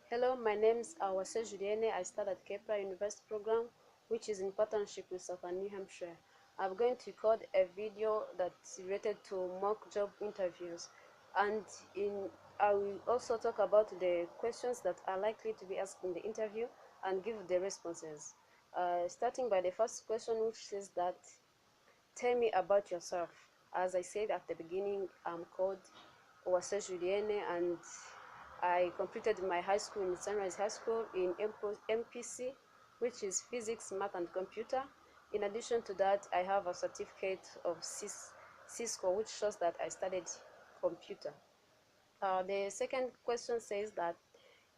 Hello, my name is Julienne. I study at Kepler University program, which is in partnership with Southern New Hampshire. I'm going to record a video that's related to mock job interviews, and in I will also talk about the questions that are likely to be asked in the interview and give the responses. Starting by the first question, which says that tell me about yourself. As I said at the beginning, I'm called Julienne, and I completed my high school in Sunrise High School in MPC, which is Physics, Math and Computer. In addition to that, I have a certificate of Cisco, which shows that I studied computer. The second question says that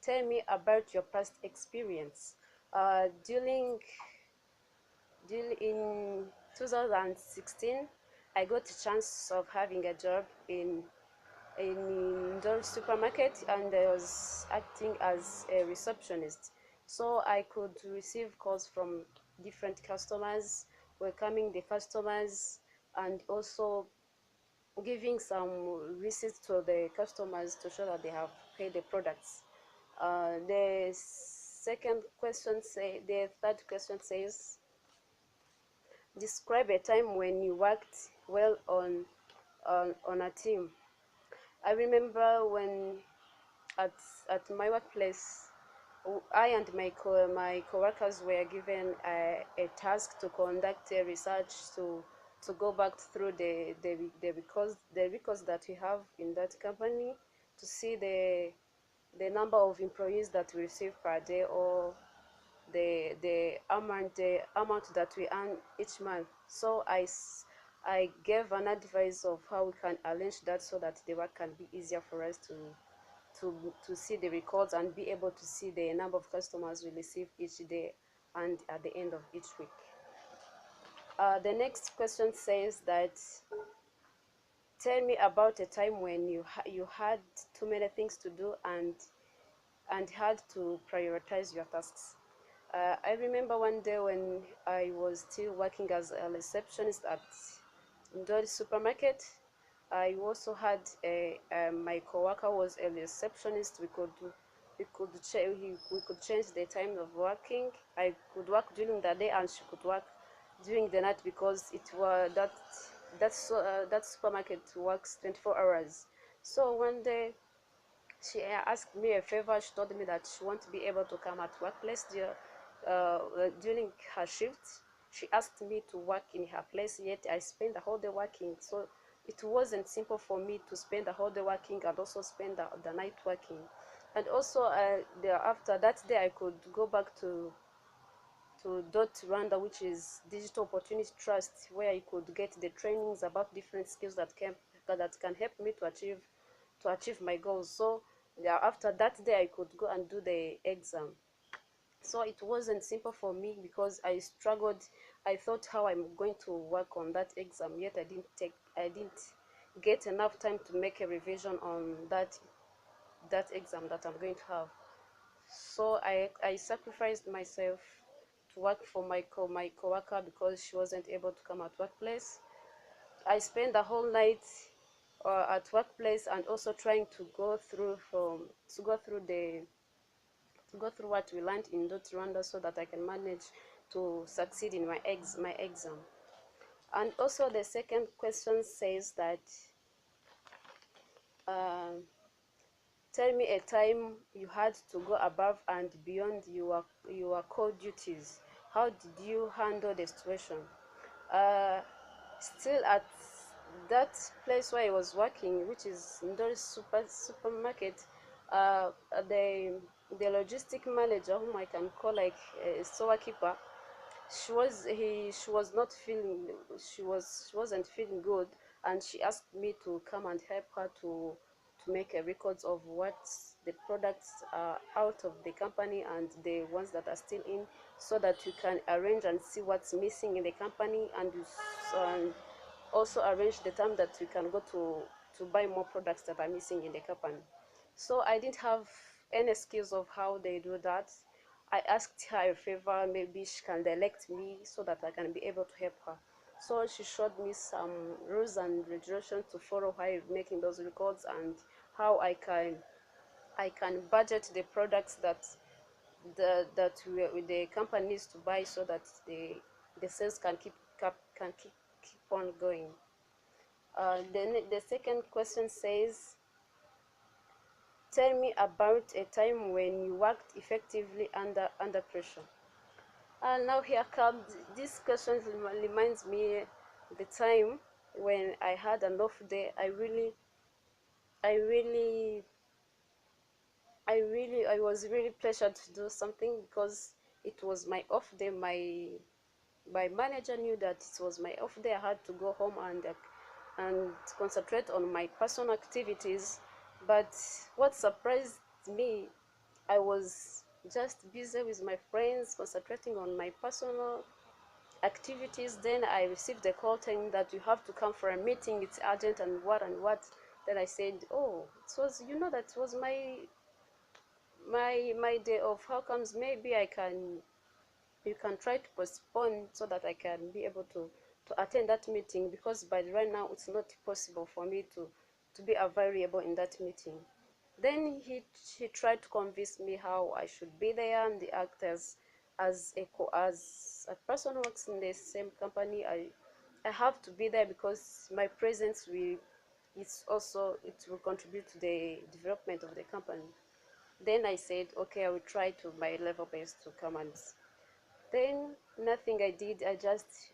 tell me about your past experience. During in 2016, I got a chance of having a job in the supermarket, and I was acting as a receptionist. So I could receive calls from different customers, welcoming the customers, and also giving some receipts to the customers to show that they have paid the products. The third question says, describe a time when you worked well on a team. I remember when at at my workplace, I and my coworkers were given a task to conduct a research to go back through the records that we have in that company to see the number of employees that we receive per day, or the amount that we earn each month. So I gave an advice of how we can arrange that so that the work can be easier for us to see the records and be able to see the number of customers we receive each day and at the end of each week. The next question says that tell me about a time when you had too many things to do and had to prioritize your tasks. I remember one day when I was still working as a receptionist at the supermarket. I also had my coworker was a receptionist. We could change the time of working. I could work during the day and she could work during the night, because it was that supermarket works 24 hours. So one day she asked me a favor. She told me that she won't be able to come at workplace during her shift. She asked me to work in her place, yet I spent the whole day working. So it wasn't simple for me to spend the whole day working and also spend the night working. And also, after that day, I could go back to Dot Rwanda, which is Digital Opportunity Trust, where I could get the trainings about different skills that can help me to achieve my goals. So yeah, after that day, I could go and do the exam. So it wasn't simple for me because I struggled. I thought how I'm going to work on that exam, yet I didn't get enough time to make a revision on that exam that I'm going to have. So I sacrificed myself to work for my coworker because she wasn't able to come at workplace. I spent the whole night at workplace, and also trying to go through the to go through what we learned in Dot Rwanda so that I can manage to succeed in my exam. And also the second question says that uh, tell me a time you had to go above and beyond your core duties. How did you handle the situation? Uh, Still at that place where I was working, which is Ndori supermarket, the logistic manager, whom I can call like a store keeper, she was not feeling she wasn't feeling good, and she asked me to come and help her to make a records of what the products are out of the company and the ones that are still in, so that we can arrange and see what's missing in the company, and also arrange the time that we can go to buy more products that are missing in the company. So I didn't have any skills of how they do that. I asked her a favor, maybe she can direct me so that I can be able to help her. So she showed me some rules and regulations to follow while making those records, and how I can budget the products that the company needs to buy, so that the sales can keep on going. Then the second question says, tell me about a time when you worked effectively under pressure. And now here comes this question. Reminds me the time when I had an off day. I really I was really pressured to do something, because it was my off day. My manager knew that it was my off day. I had to go home and concentrate on my personal activities. But what surprised me, I was just busy with my friends, concentrating on my personal activities. Then I received a call telling that you have to come for a meeting, it's urgent, and what and what. Then I said, oh, it was, that was my day off. How comes? Maybe you can try to postpone, so that I can be able to attend that meeting, because by right now it's not possible for me to be available in that meeting. Then he tried to convince me how I should be there, and the act as a person who works in the same company. I have to be there, because my presence will contribute to the development of the company. Then I said, okay, I will try to my level best to come. And then nothing I did. I just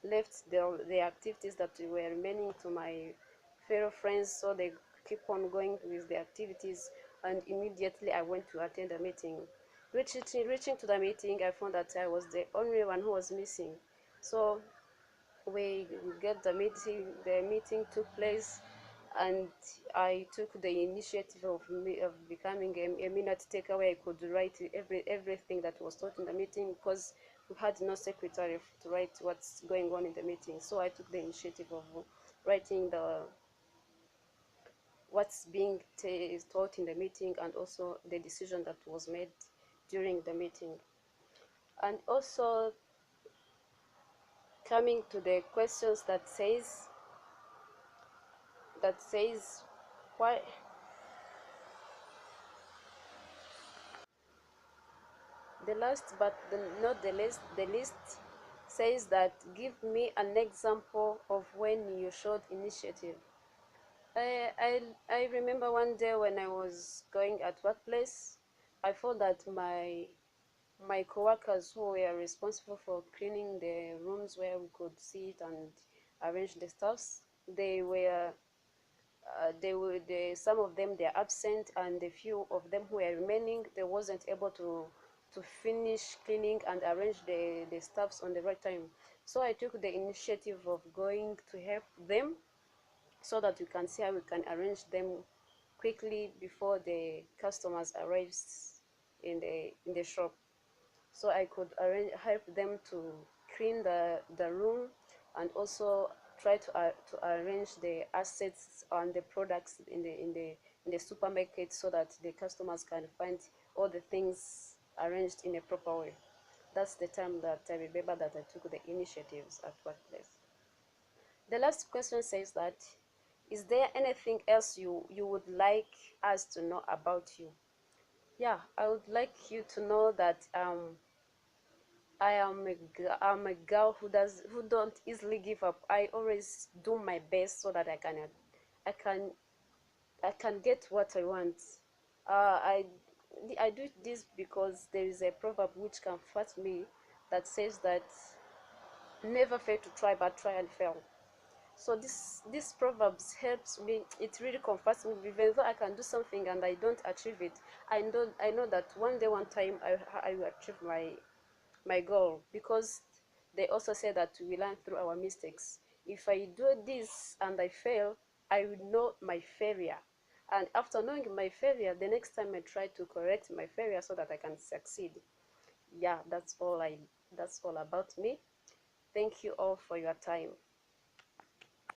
left the activities that were remaining to my fellow friends, so they keep on going with the activities. And immediately I went to attend a meeting. Reaching to the meeting, I found that I was the only one who was missing. So we get the meeting took place, and I took the initiative of becoming a minute taker, where I could write everything that was taught in the meeting, because we had no secretary to write what's going on in the meeting. So I took the initiative of writing the what's being taught in the meeting, and also the decision that was made during the meeting. And also, coming to the questions that says why. The last, but not the least, says that, give me an example of when you showed initiative. I remember one day when I was going at workplace. I thought that my coworkers, who were responsible for cleaning the rooms where we could sit and arrange the stuffs, some of them, they're absent, and the few of them who were remaining, they wasn't able to finish cleaning and arrange the stuffs on the right time. So I took the initiative of going to help them, so that we can see how we can arrange them quickly before the customers arrives in the shop. So I could help them to clean the room, and also try to arrange the assets and the products in the supermarket, so that the customers can find all the things arranged in a proper way. That's the time that I remember that I took the initiatives at workplace. The last question says that, is there anything else you would like us to know about you? Yeah, I would like you to know that I'm a girl who don't easily give up. I always do my best, so that I can I can get what I want. Uh, I I do this because there is a proverb which comforts me, that says that, never fail to try, but try and fail. So this proverbs helps me. It really comforts me. Even though I can do something and I don't achieve it, I know that one day, one time, I will achieve my goal, because they also say that we learn through our mistakes. If I do this and I fail, I will know my failure. And after knowing my failure, the next time I try to correct my failure, so that I can succeed. Yeah, that's all about me. Thank you all for your time.